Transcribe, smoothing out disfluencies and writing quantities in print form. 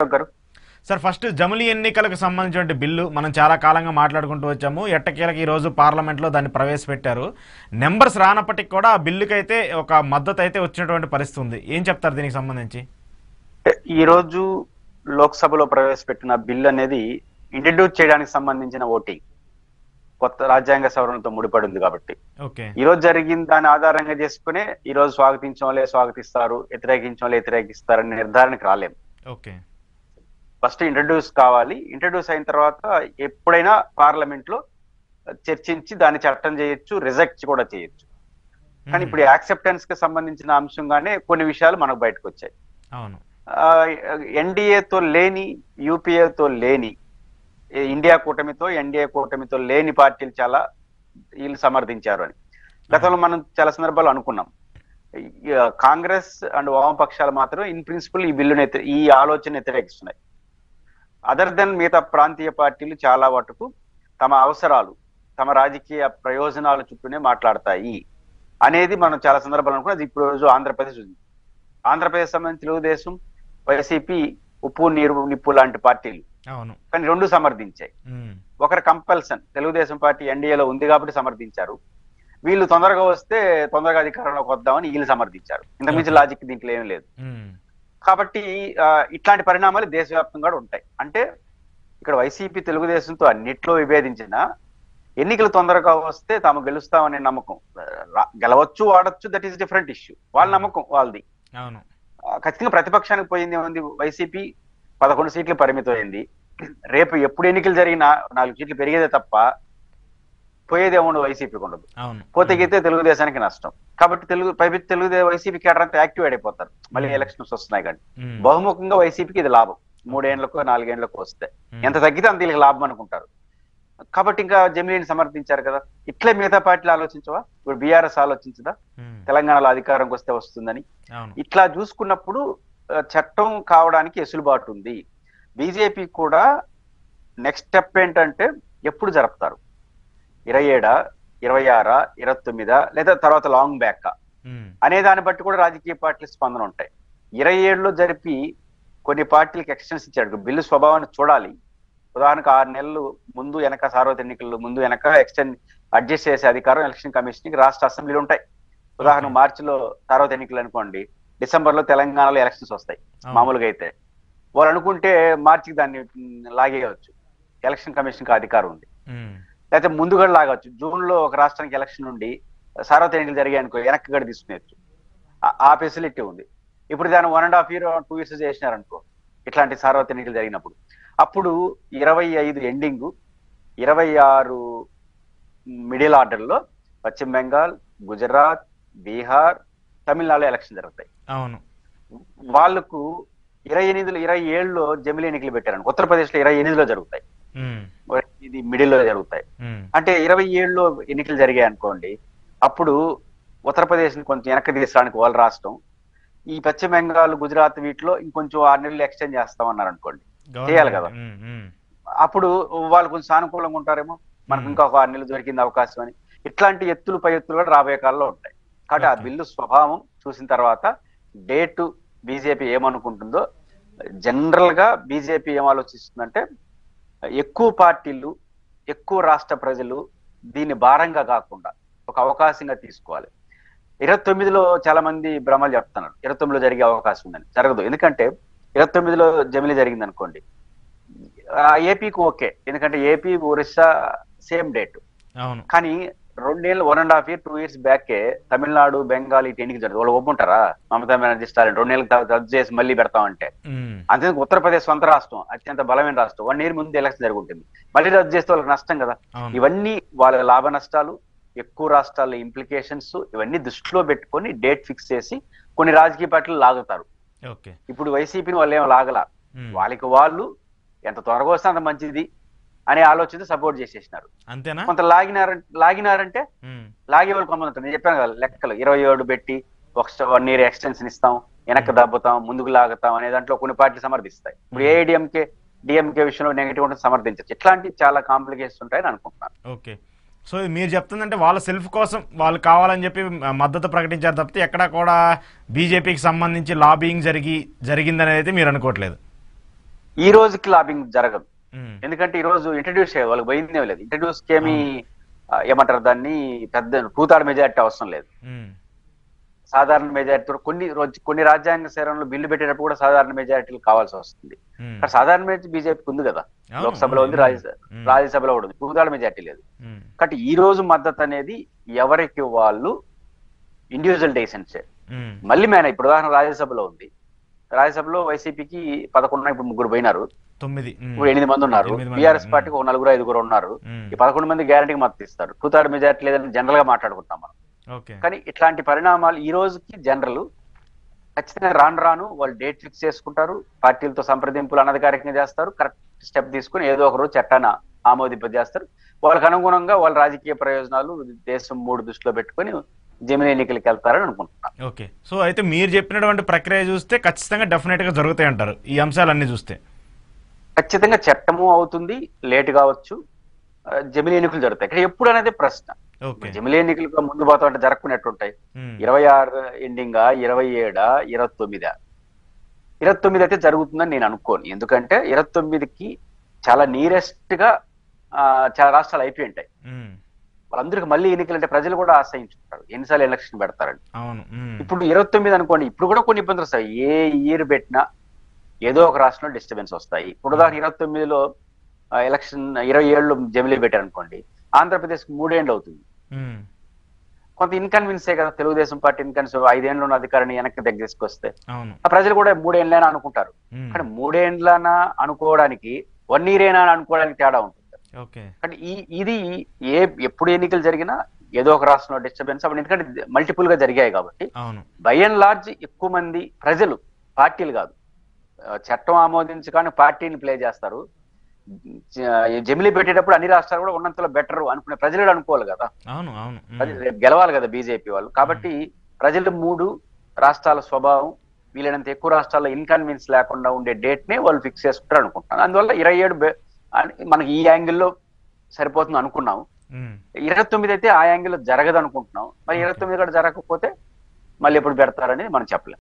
గారు. Sir first జమిలీ ఎన్నికలకు సంబంధించిన బిల్లు మనం చాలా కాలంగా మాట్లాడుకుంటూ వచ్చాము. ఎట్టకేలకు ఈరోజు పార్లమెంట్లో దాన్ని ప్రవేశపెట్టారు. నెంబర్స్ రానప్పటికి కూడా ఆ బిల్లుకైతే ఒక మద్దతు అయితే వచ్చినటువంటి పరిస్థితి ఉంది. ఏం చెప్తారు దీనికి సంబంధించి? ఈరోజు లోక్సభలో ప్రవేశపెట్టిన బిల్లు అనేది ఇంట్రడ్యూస్ చేయడానికి సంబంధించిన ఓటింగ్ కొత్త రాజ్యాంగ సవరణతో ముడిపడింది కాబట్టి ఓకే, ఈ రోజు జరిగిన దాని ఆధారంగా చేసుకునే ఈ రోజు స్వాగతించడం వాళ్ళే స్వాగతిస్తారు, వ్యతిరేకించడం వాళ్ళే వ్యతిరేకిస్తారని నిర్ధారణకు రాలేము. ఓకే, ఫస్ట్ ఇంట్రడ్యూస్ కావాలి. ఇంట్రడ్యూస్ అయిన తర్వాత ఎప్పుడైనా పార్లమెంట్ లో చర్చించి దాన్ని చట్టం చేయొచ్చు, రిజెక్ట్ కూడా చేయొచ్చు. కానీ ఇప్పుడు యాక్సెప్టెన్స్ కి సంబంధించిన అంశంగానే కొన్ని విషయాలు మనకు బయటకు వచ్చాయి. అవును, ఎన్డీఏతో లేని, యూపీఏతో లేని, ఇండియా కూటమితో ఎన్డీఏ కూటమితో లేని పార్టీలు చాలా వీళ్ళు సమర్థించారు అని గతంలో మనం చాలా సందర్భాలు అనుకున్నాం. కాంగ్రెస్ అండ్ వామపక్షాలు మాత్రం ఇన్ ప్రిన్సిపల్ ఈ బిల్లుని ఈ ఆలోచన వ్యతిరేకిస్తున్నాయి. అదర్ దెన్ మిగతా ప్రాంతీయ పార్టీలు చాలా వరకు తమ అవసరాలు, తమ రాజకీయ ప్రయోజనాల చుట్టూనే మాట్లాడతాయి అనేది మనం చాలా సందర్భాలు అనుకున్నాం. అది ఇప్పుడు రోజు ఆంధ్రప్రదేశ్ ఉంది. ఆంధ్రప్రదేశ్ సంబంధించి తెలుగుదేశం, వైసీపీ, ఉప్పు నీరు నిప్పు లాంటి పార్టీలు అవును, కానీ రెండు సమర్థించాయి. ఒకరు కంపల్సన్, తెలుగుదేశం పార్టీ ఎన్డీఏలో ఉంది కాబట్టి సమర్థించారు. వీళ్ళు తొందరగా వస్తే తొందరగా అధికారంలోకి వద్దామని వీళ్ళు సమర్థించారు. ఇంతకుమించి లాజిక్ దీంట్లో ఏం లేదు. కాబట్టి ఇట్లాంటి పరిణామాలు దేశవ్యాప్తంగా కూడా ఉంటాయి. అంటే ఇక్కడ వైసీపీ తెలుగుదేశంతో అన్నిట్లో విభేదించిన ఎన్నికలు తొందరగా వస్తే తాము గెలుస్తామనే నమ్మకం, గెలవచ్చు ఆడొచ్చు, దట్ ఈస్ డిఫరెంట్ ఇష్యూ. వాళ్ళ నమ్మకం వాళ్ళది. అవును, ఖచ్చితంగా ప్రతిపక్షానికి పోయింది ఏముంది? వైసీపీ 11 సీట్లు పరిమితమైంది. రేపు ఎప్పుడు ఎన్నికలు జరిగినా 4 సీట్లు పెరిగేదే తప్ప పోయేదేమో వైసీపీకి ఉండదు. పోతే గీతే తెలుగుదేశానికి నష్టం. కాబట్టి వైసీపీ కేడర్ అంతా యాక్టివ్ అయిపోతారు. మళ్ళీ ఎలక్షన్స్ వస్తున్నాయి కానీ బహుముఖంగా వైసీపీకి ఇది లాభం. 3 ఏళ్లకు 4 ఏళ్లకు వస్తే ఎంత తగ్గితే అంత వీళ్ళకి లాభం అనుకుంటారు. కాబట్టి ఇంకా జమిలీని సమర్థించారు కదా. ఇట్లే మిగతా పార్టీలు ఆలోచించవా? ఇప్పుడు బీఆర్ఎస్ ఆలోచించదా తెలంగాణలో అధికారంకి వస్తే వస్తుందని? ఇట్లా చూసుకున్నప్పుడు చట్టం కావడానికి వెసులుబాటు ఉంది. బీజేపీ కూడా నెక్స్ట్ స్టెప్ ఏంటంటే ఎప్పుడు జరుపుతారు? 27, 26, 29 లేదా తర్వాత లాంగ్ బ్యాక్ అనే దాన్ని బట్టి కూడా రాజకీయ పార్టీల స్పందన ఉంటాయి. 27లో జరిపి కొన్ని పార్టీలకు ఎక్స్టెన్స్ ఇచ్చాడు. బిల్లు స్వభావాన్ని చూడాలి. ఉదాహరణకు 6 నెలలు ముందు వెనక, సార్వత్రిక ఎన్నికలు ముందు వెనక అడ్జస్ట్ చేసే అధికారం ఎలక్షన్ కమిషన్ కి రాష్ట్ర అసెంబ్లీలు ఉంటాయి. ఉదాహరణ మార్చిలో సార్వత్రిక ఎన్నికలు అనుకోండి, డిసెంబర్ లో తెలంగాణలో ఎలక్షన్స్ వస్తాయి. మామూలుగా అయితే వాళ్ళు అనుకుంటే మార్చికి దాన్ని లాగేయవచ్చు. ఎలక్షన్ కమిషన్ కి అధికారం ఉంది. లేకపోతే ముందుగా లాగవచ్చు. జూన్ లో ఒక రాష్ట్రానికి ఎలక్షన్ నుండి సార్వత్రిక ఎన్నికలు జరిగాయి అనుకో, వెనక్కి గడి తీసుకునేచ్చు. ఆ ఫెసిలిటీ ఉంది. ఇప్పుడు దాన్ని 1.5 year 2 years చేసినారనుకో, ఇట్లాంటి సార్వత్రిక ఎన్నికలు జరిగినప్పుడు అప్పుడు 25 ఎండింగ్, 26 మిడిల్ ఆర్డర్ లో పశ్చిమ బెంగాల్, గుజరాత్, బీహార్, తమిళనాడులో ఎలక్షన్ జరుగుతాయి. అవును, వాళ్ళకు 28లో 27లో జమిలీ ఎన్నికలు పెట్టారు. ఉత్తరప్రదేశ్ లో 28లో జరుగుతాయి. ఇది మిడిల్ లో జరుగుతాయి. అంటే 27లో ఎన్నికలు జరిగాయి అనుకోండి, అప్పుడు ఉత్తరప్రదేశ్ ని కొంచెం వెనక్కి తీసడానికి వాళ్ళ రాష్ట్రం, ఈ పశ్చిమ బెంగాల్, గుజరాత్ వీటిలో ఇంకొంచెం 6 నెలలు ఎక్స్టెండ్ చేస్తామన్నారు అనుకోండి, చేయాలి కదా. అప్పుడు వాళ్ళు కొంచెం సానుకూలంగా ఉంటారేమో, మనకు ఇంకా 6 నెలలు దొరికింది అవకాశం అని. ఇట్లాంటి ఎత్తులు పై ఎత్తులు కూడా రాబోయే కాలంలో ఉంటాయి. కాబట్టి ఆ బిల్లు స్వభావం చూసిన తర్వాత డేటు బీజేపీ ఏమనుకుంటుందో, జనరల్ గా బీజేపీ ఏం ఆలోచిస్తుందంటే ఎక్కువ పార్టీలు, ఎక్కువ రాష్ట్ర ప్రజలు దీన్ని భారంగా కాకుండా ఒక అవకాశంగా తీసుకోవాలి. 29లో చాలా మంది భ్రమలు చెప్తున్నారు 29లో జరిగే అవకాశం ఉందని. జరగదు. ఎందుకంటే 29లో జమిలీ జరిగింది అనుకోండి, ఏపీకి ఓకే, ఎందుకంటే ఏపీ, ఒరిస్సా సేమ్ డేట్. కానీ 2 ఏళ్ళు 1.5 year 2 years బ్యాకే తమిళనాడు, బెంగాల్ ఇటు ఎన్నిక జరుగుతుంది. వాళ్ళు ఒప్పుకుంటారా? మమతా బెనర్జీ స్టాలిన్ 2 ఏళ్ళకి రద్దు చేసి మళ్ళీ పెడతామంటే? అంతేందుకు ఉత్తరప్రదేశ్ సొంత రాష్ట్రం, అత్యంత బలమైన రాష్ట్రం, 1 year ముందు ఎలక్షన్ జరుగుతుంది, మళ్ళీ రద్దు చేస్తే వాళ్ళకి నష్టం కదా. ఇవన్నీ వాళ్ళ లాభ నష్టాలు, ఎక్కువ రాష్ట్రాల ఇంప్లికేషన్స్, ఇవన్నీ దృష్టిలో పెట్టుకొని డేట్ ఫిక్స్ చేసి కొన్ని రాజకీయ పార్టీలు లాగుతారు. ఇప్పుడు వైసీపీని వాళ్ళు ఏమో లాగలా, వాళ్ళకి వాళ్ళు ఎంత త్వరగా వస్తే అంత మంచిది అనే ఆలోచనతో సపోర్ట్ చేసేసినారు. అంతేనా? కొంత లాగినారంటే లాగే వాళ్ళు కొంత, నేను చెప్పాను కదా లెక్కలు, 27 పెట్టి 1 year ఎక్స్టెన్షన్ ఇస్తాం, వెనక్కి దబ్బుతాం, ముందుకు లాగుతాం అనే దాంట్లో కొన్ని పార్టీలు సమర్థిస్తాయి. ఇప్పుడు ఏఐడిఎంకే, డిఎంకే విషయంలో నెగిటివ్ ఉంటుంది, సమర్థించచ్చు. ఇట్లాంటి చాలా కాంప్లికేషన్స్ ఉంటాయని అనుకుంటున్నాను. ఓకే, సో మీరు చెప్తుందంటే వాళ్ళ సెల్ఫ్ కోసం వాళ్ళు కావాలని చెప్పి మద్దతు ప్రకటించారు తప్పితే ఎక్కడా కూడా బీజేపీకి సంబంధించి లాబింగ్ జరిగిందనేది అయితే మీరు అనుకోవట్లేదు? ఈ రోజుకి లాబింగ్ జరగదు. ఉమ్, ఎందుకంటే ఈ రోజు ఇంట్రడ్యూస్ చేయాలి, వాళ్ళకి పోయిందే లేదు. ఇంట్రడ్యూస్ కి ఏమి ఏమంటారు దాన్ని, పెద్ద టూథర్డ్ మెజారిటీ అవసరం లేదు. ఉమ్, సాధారణ మెజారిటీ కొన్ని రాజ్యాంగ సేవలు బిల్లు పెట్టేటప్పుడు కూడా సాధారణ మెజారిటీలు కావాల్సి వస్తుంది. ఉమ్, కానీ సాధారణ మెజారిటీ బీజేపీకి ఉంది కదా, అవును, లోక్సభలో ఉంది, రాజ్యసభలో కూడా ఉంది, టూథర్డ్ మెజారిటీ లేదు. ఉమ్, కాబట్టి ఈ రోజు మద్దతు అనేది ఎవరికి వాళ్ళు ఇండివిజువల్ డెసిషన్సే. ఉమ్, మళ్ళీ ఇప్పుడు ఉదాహరణ రాజ్యసభలో ఉంది, రాజ్యసభలో వైసీపీకి 11, ఇప్పుడు 3 పోయినారు, 9, ఇప్పుడు 8 మంది ఉన్నారు. 8 మంది, బీఆర్ఎస్ పార్టీకి 4, 5 ఉన్నారు. ఉమ్, ఈ 11 మంది గ్యారంటీకి మద్దతు ఇస్తారు. టూథర్డ్ మెజారిటీ లేదని జనరల్ గా మాట్లాడుకుంటాం మనం. ఓకే, కానీ ఇట్లాంటి పరిణామాలు ఈ రోజుకి జనరల్ ఖచ్చితంగా రాను వాళ్ళు డేట్ ఫిక్స్ చేసుకుంటారు, పార్టీలతో సంప్రదింపులు అనధికారికంగా చేస్తారు, కరెక్ట్ స్టెప్ తీసుకుని ఏదో ఒక రోజు చట్టాన్ని ఆమోదింపజేస్తారు. వాళ్ళకి అనుగుణంగా వాళ్ళ రాజకీయ ప్రయోజనాలు దేశం 3 దృష్టిలో పెట్టుకుని జమిలీ ఎన్నికలకు వెళ్తారని అనుకుంటున్నాను. ఓకే. సో అయితే మీరు చెప్పినటువంటి ప్రక్రియ చూస్తే ఖచ్చితంగా డెఫినెట్ గా జరుగుతాయి అంటారు ఈ అంశాలన్నీ చూస్తే? ఖచ్చితంగా చట్టము అవుతుంది, లేట్ కావచ్చు, జమిలీ ఎన్నికలు జరుగుతాయి. ఇక్కడ ఎప్పుడు అనేది ప్రశ్న. ఓకే, జమిలీ ఎన్నికలకు ముందు పోతా అంటే జరుపుకునేట్టుంటాయి. ఉమ్, 26 ఎండింగా, 27, 29? 29 అయితే జరుగుతుందని నేను అనుకోను. ఎందుకంటే 29కి చాలా నియరెస్ట్ గా చాలా రాష్ట్రాలు అయిపోయి ఉంటాయి. ఉమ్, వాళ్ళందరికీ మళ్ళీ ఎన్నికలు అంటే ప్రజలు కూడా ఆశ్రయించుకుంటారు, ఎన్నిసార్లు ఎలక్షన్ పెడతారని. అవును, ఉమ్, ఇప్పుడు 29 అనుకోండి, ఇప్పుడు కూడా కొన్ని ఇబ్బందులు వస్తాయి. ఏ ఇయర్ పెట్టినా ఏదో ఒక రాష్ట్రంలో డిస్టర్బెన్స్ వస్తాయి. ఇప్పుడు ఉదాహరణ 29లో ఎలక్షన్, 27లో జమిలీ పెట్టారు అనుకోండి, ఆంధ్రప్రదేశ్ 3 ఏళ్ళు అవుతుంది. ఉమ్, కొంత ఇన్కన్వీన్సే కదా, తెలుగుదేశం పార్టీ ఇన్కన్వీన్స్ 5 ఏళ్ళు ఉన్న అధికారాన్ని వెనక్కి దగ్గరికి అవును, ఆ ప్రజలు కూడా 3 ఏళ్ళైనా అనుకుంటారు. ఉమ్, కానీ 3 ఏళ్ళనా అనుకోవడానికి 1 year అయినా అనుకోవడానికి తేడా ఉంటుంది. ఓకే, అంటే ఇది ఎప్పుడు ఎన్నికలు జరిగినా ఏదో ఒక రాష్ట్రంలో డిస్టర్బెన్స్ అప్పుడు, ఎందుకంటే మల్టిపుల్ గా జరిగాయి కాబట్టి. అవును, బై అండ్ లార్జ్ ఎక్కువ మంది ప్రజలు, పార్టీలు కాదు, చట్టం ఆమోదించి కానీ పార్టీని ప్లే చేస్తారు. జమిలీ పెట్టేటప్పుడు అన్ని రాష్ట్రాలు కూడా ఉన్నంతలో బెటర్ అనుకునే ప్రజలు కూడా అనుకోవాలి కదా, అవును, అవును, రేపు గెలవాలి కదా బీజేపీ వాళ్ళు. కాబట్టి ప్రజలు 3 రాష్ట్రాల స్వభావం, వీలైనంత ఎక్కువ రాష్ట్రాల్లో ఇన్కన్వీన్స్ లేకుండా ఉండే డేట్ ని వాళ్ళు ఫిక్స్ చేసుకుంటారు అనుకుంటున్నాను. అందువల్ల 27 మనకి ఈ యాంగిల్లో సరిపోతుంది అనుకున్నాం. 29 అయితే ఆ యాంగిల్లో జరగదు అనుకుంటున్నాం. మరి 29 కూడా జరగకపోతే మళ్ళీ ఎప్పుడు పెడతారని మనం చెప్పలేం.